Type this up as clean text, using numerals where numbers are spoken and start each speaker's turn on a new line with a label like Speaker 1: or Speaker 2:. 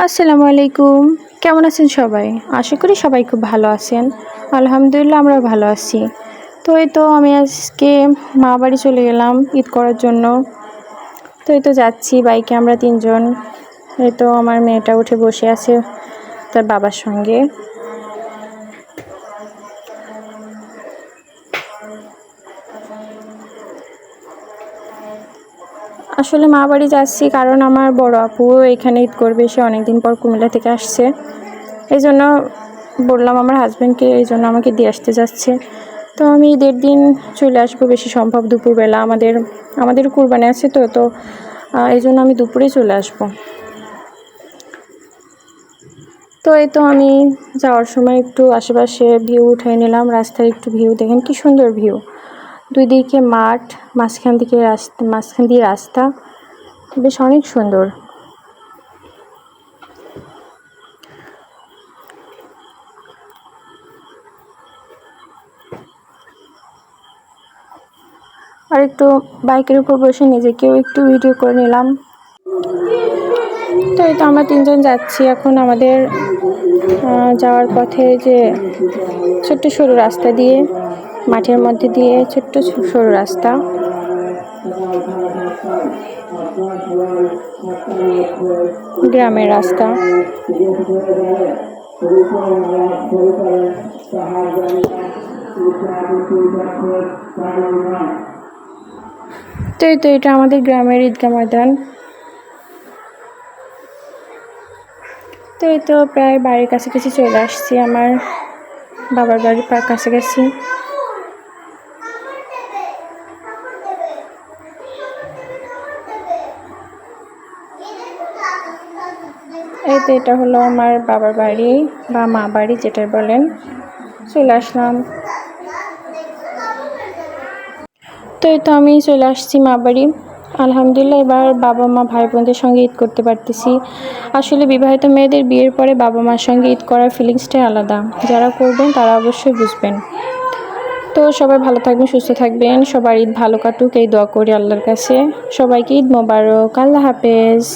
Speaker 1: আসসালামু আলাইকুম। কেমন আছেন সবাই? আশা করি সবাই খুব ভালো আছেন। আলহামদুলিল্লাহ আমরাও ভালো আছি। তো এই তো আমি আজকে মা বাড়ি চলে গেলাম ঈদ করার জন্য। তো এই তো যাচ্ছি বাইকে আমরা ৩ জন। এই তো আমার মেয়েটা উঠে বসে আছে তার বাবার সঙ্গে। আসলে মা বাড়ি যাচ্ছি কারণ আমার বড় আপু এখানে ঈদ করবে, সে অনেকদিন পর কুমিল্লা থেকে আসছে। এই জন্য বললাম আমার হাজব্যান্ডকে, এই জন্য আমাকে দিয়ে আসতে যাচ্ছে। তো আমি ঈদের দিন চলে আসবো বেশি সম্ভব দুপুরবেলা। আমাদের কুরবানি আছে তো এই জন্য আমি দুপুরে চলে আসবো। তো এই তো আমি যাওয়ার সময় একটু আশেপাশে ভিউ উঠাই নিলাম। রাস্তার একটু ভিউ দেখেন কি সুন্দর ভিউ। দুই দিকে মাঠ, মাঝখান দিয়ে রাস্তা, বেশ অনেক সুন্দর। আর একটু বাইকের উপর বসে নিজেকেও একটু ভিডিও করে নিলাম। তো এই তো আমরা ৩ জন যাচ্ছি এখন আমাদের যাওয়ার পথে যে ছোট্ট সরু রাস্তা দিয়ে, মাঠের মধ্যে দিয়ে ছোট্ট সরু রাস্তা। গ্রামের রাস্তা। তো এই তো এটা আমাদের গ্রামের ঈদগাহ ময়দান। তো এই তো প্রায় বাড়ির কাছাকাছি চলে আসছি, আমার বাবার বাড়ির কাছাকাছি। এই তো এটা হলো আমার বাবার বাড়ি বা মা বাড়ি যেটা বলেন। চলে আসলাম। তো এই তো আমি চলে আসছি মা বাড়ি। আলহামদুলিল্লাহ এবার বাবা মা ভাই বোনদের সঙ্গে ঈদ করতে পারতেছি। আসলে বিবাহিত মেয়েদের বিয়ের পরে বাবা মার সঙ্গে ঈদ করার ফিলিংসটাই আলাদা। যারা করবেন তারা অবশ্যই বুঝবেন। তো সবাই ভালো থাকবেন, সুস্থ থাকবেন, সবার ঈদ ভালো কাটুক এই দোয়া করি আল্লাহর কাছে। সবাইকে ঈদ মোবারক। আল্লাহ হাফেজ।